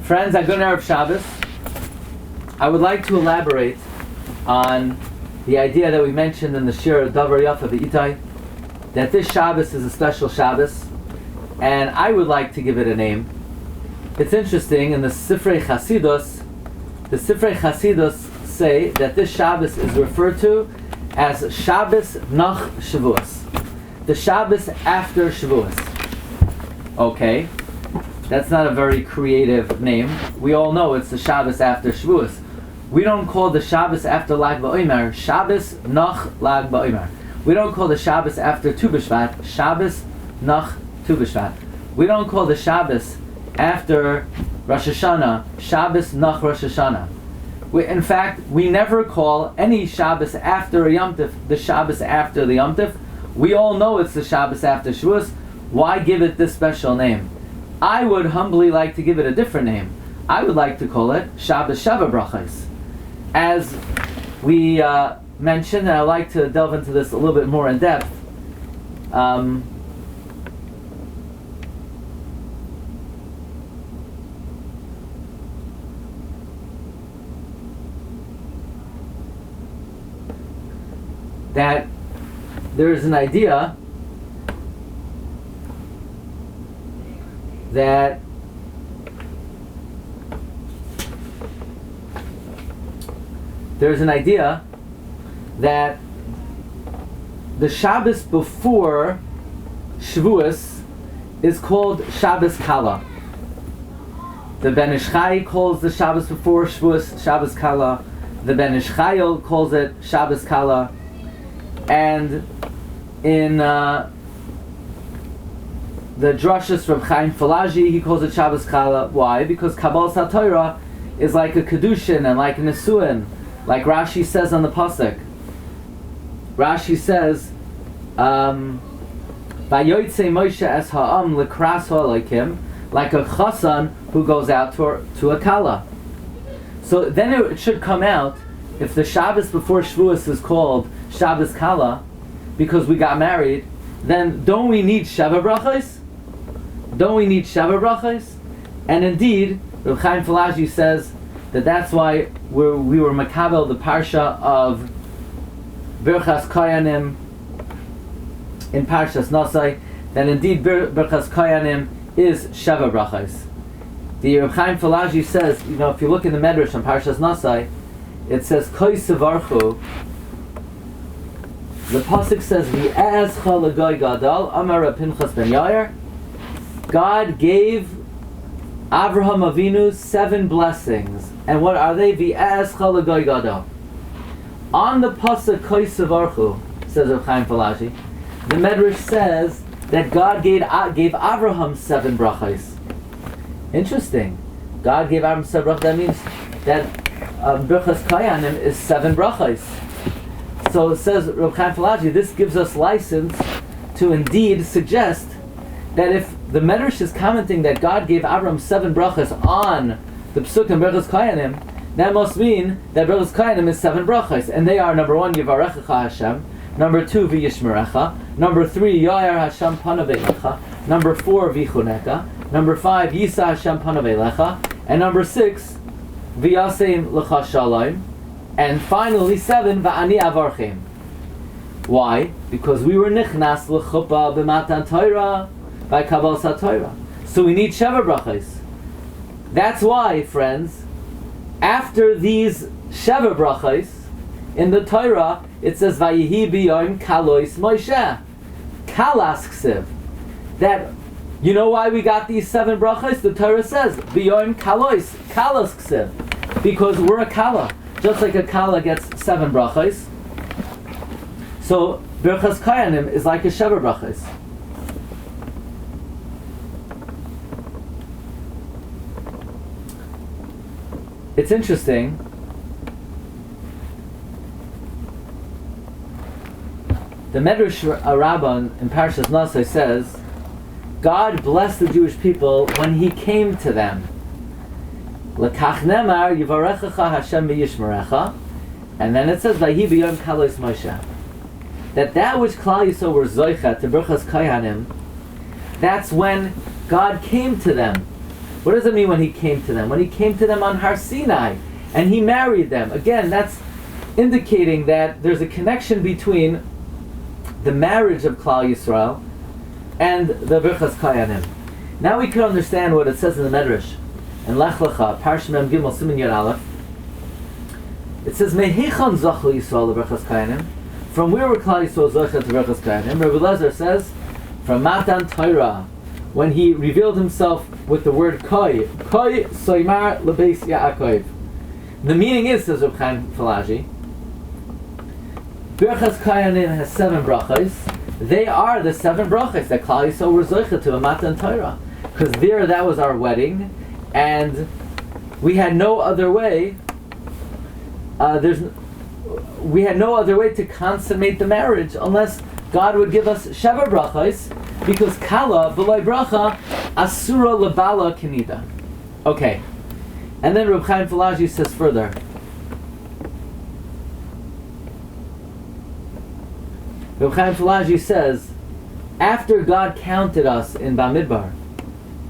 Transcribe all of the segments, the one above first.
Friends, a good Erev Shabbos. I would like to elaborate on the idea that we mentioned in the Shiur Davar Yafa V'itai, that this Shabbos is a special Shabbos, and I would like to give it a name. It's interesting, in the Sifrei Chasidus say that this Shabbos is referred to as Shabbos nach Shavuos, the Shabbos after Shavuos. Okay, that's not a very creative name. We all know it's the Shabbos after Shavuos. We don't call the Shabbos after Lag BaOmer Shabbos nach Lag BaOmer. We don't call the Shabbos after Tu B'Shvat Shabbos nach Tu B'Shvat. We don't call the Shabbos after Rosh Hashanah Shabbos nach Rosh Hashanah. In fact, we never call any Shabbos after a Yom Tov the Shabbos after the Yom Tov. We all know it's the Shabbos after Shavuos. Why give it this special name? I would humbly like to give it a different name. I would like to call it Shabbos Sheva Berachos. As we mentioned, and I'd like to delve into this a little bit more in depth, that there is an idea that the Shabbos before Shavuos is called Shabbos Kala. The Ben Ish Chai calls the Shabbos before Shavuos Shabbos Kala. The Ben Ish Chayil calls it Shabbos Kala. And in the Drashas Reb Chaim Falaji, he calls it Shabbos Kala. Why? Because Kabbalas HaTorah is like a Kedushin and like a Nesuin, like Rashi says on the Pasuk. Rashi says, Vayotzei Moshe es ha'am lekras ha'alekim, like a chasan who goes out to a kala. So then it should come out, if the Shabbos before Shavuos is called Shabbos Kala, because we got married, then don't we need Sheva Berachos? Don't we need Sheva Berachos? And indeed, Reb Chaim Falaji says that that's why we were makabel the Parsha of Berachos Koyanim in Parshas Naso, that indeed Berachos Koyanim is Sheva Berachos. The Reb Chaim Falaji says, if you look in the Medrash on Parshas Naso, it says Koi Sevarchu. The pasuk says V'ezcha l'goy gadol Amar Reb Pinchas ben Yair. God gave Avraham Avinu 7 blessings, and what are they? V'ezcha l'goy gadol. On the pasuk Koi Sevarchu, says Reb Chaim Falaji, the Medrash says that God gave Avraham 7 brachos. Interesting. God gave Avraham 7 brachos. That means that Berachos Koyanim is 7 brachos. So it says Reb Chaim Falaji, this gives us license to indeed suggest that if the Medrash is commenting that God gave Avraham 7 brachos on the Psuk and Berachos Koyanim, that must mean that Berachos Koyanim is 7 brachos, and they are: number 1, Yivarechecha Hashem; number 2, V'yishmerecha; number 3, Yoyer Hashem Panav Eilecha; number 4, V'chuneka; number 5, Yisa Hashem Panav Eilecha; and number 6, V'yaseim L'cha Shalom; and finally 7, V'ani Avarchem. Why? Because we were nichnas l'chuppah b'matan Torah by Kabbalas HaTorah. So we need Sheva brachos. That's why, friends, after these Sheva brachos in the Torah, it says Vayihi b'yom kalois Moshe. Kalas ksiv. That, you know why we got these 7 brachos? The Torah says b'yom kalois, kalas ksiv, because we're a kala. Just like a kala gets 7 brachos, so Berachos Koyanim is like a Sheva brachos. It's interesting. The Medrash Rabbah in Parshas Naso says, God blessed the Jewish people when He came to them. L'kach nemar yivarechecha Hashem v'yishmerecha, and then it says Vayhi b'yom kalois Moshe. That which Klal Yisrael were zoicha to Berachos Koyanim, that's when God came to them. What does it mean when he came to them? When he came to them on Har Sinai and he married them. Again, that's indicating that there's a connection between the marriage of Klal Yisrael and the Berachos Kayanim. Now we can understand what it says in the Medrash. In Lech Lecha, Parsha Mem Gimel Siman Yud Aleph, it says, Mehechon Zachal Yisrael Berachos Kayanim. From where were Klal Yisrael Zachal to Berachos Kayanim? Rabbi Lezer says, from Matan Torah, when he revealed himself with the word Koi Soimar Lebeis Yaakov. The meaning is, says Reb Chaim Falaji, Berachos Kayanim has 7 brachos. They are the 7 brachos that Klal Yisrael were zocheh to a Matan Torah, because there that was our wedding, and we had no other way. We had no other way to consummate the marriage unless God would give us Sheva brachos, because Kala v'loy bracha asura lebala kenida. Okay, and then Reb Chaim Falaji says further. Reb Chaim Falaji says, after God counted us in Bamidbar,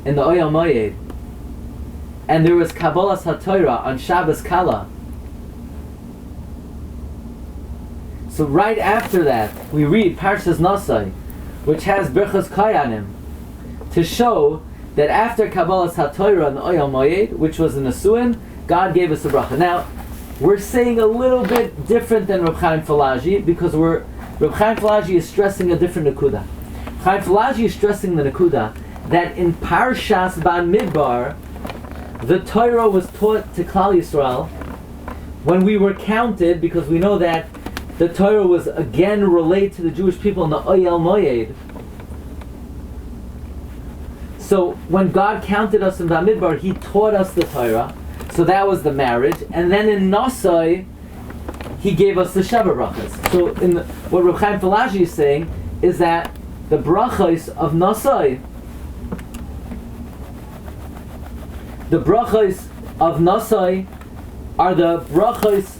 in the Oyel Moyed, and there was Kabbalas HaTorah on Shabbos Kala, so right after that, we read Parshas Naso, which has Berachos Kayanim, to show that after Kabbalas HaTorah and the Oyel Moyed, which was the Nasuin, God gave us a bracha. Now, we're saying a little bit different than Reb Chaim Falaji, because Reb Chaim Falaji is stressing a different Nakuda. Chaim Falaji is stressing the Nakuda that in Parshas Bamidbar, the Torah was taught to Klal Yisrael when we were counted, because we know that the Torah was again relayed to the Jewish people in the Oyel Moyed. So when God counted us in Bamidbar, He taught us the Torah. So that was the marriage. And then in Naso, He gave us the Sheva brachos. So what Reb Chaim Falaji is saying is that the brachos of Naso, are the brachos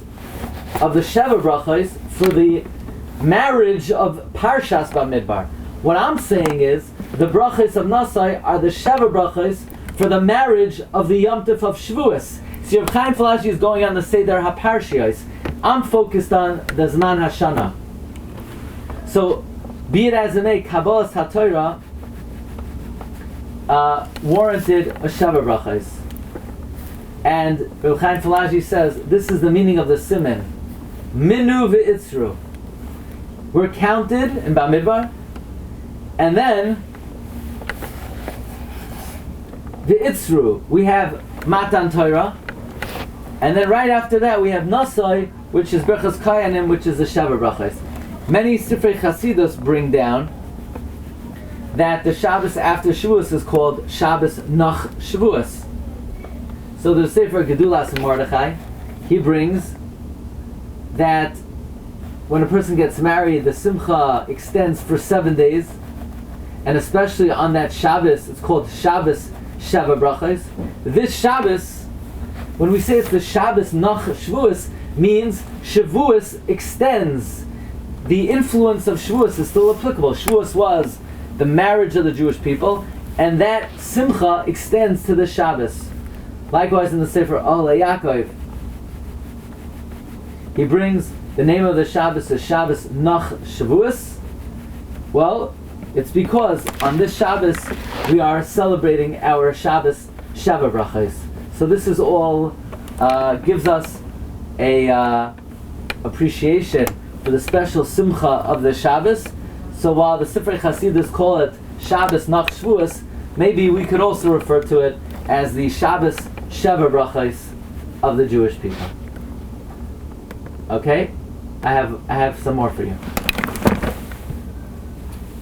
of the Sheva brachos for the marriage of Parshas Bamidbar. What I'm saying is the brachos of Naso are the Sheva brachos for the marriage of the Yom Tov of Shavuos. So Reb Chaim Falaji is going on the Seder HaParshios. I'm focused on the Zman Hashana. So, be it as it may, Kabbalas HaTorah warranted a Sheva brachos. And Reb Chaim Falaji says, this is the meaning of the Siman. Minu v'itzru. We're counted in Bamidbar, and then v'itzru, we have Matan Torah, and then right after that we have Naso, which is Berachos Kayanim, which is the Sheva brachos. Many Sifrei Chasidus bring down that the Shabbos after Shavuos is called Shabbos Nach Shavuos. So the Sefer Gedulas in Mordechai, he brings that when a person gets married, the Simcha extends for 7 days, and especially on that Shabbos, it's called Shabbos Sheva brachos. This Shabbos, when we say it's the Shabbos Nach Shavuos, means Shavuos extends. The influence of Shavuos is still applicable. Shavuos was the marriage of the Jewish people, and that Simcha extends to the Shabbos. Likewise in the Sefer Oleh Yaakov, he brings the name of the Shabbos is Shabbos Nach Shavuos. Well, it's because on this Shabbos we are celebrating our Shabbos Sheva brachos. So this is all gives us a appreciation for the special Simcha of the Shabbos. So while the Sifrei Chasidus call it Shabbos Nach Shavuos, maybe we could also refer to it as the Shabbos Sheva brachos of the Jewish people. Okay? I have some more for you.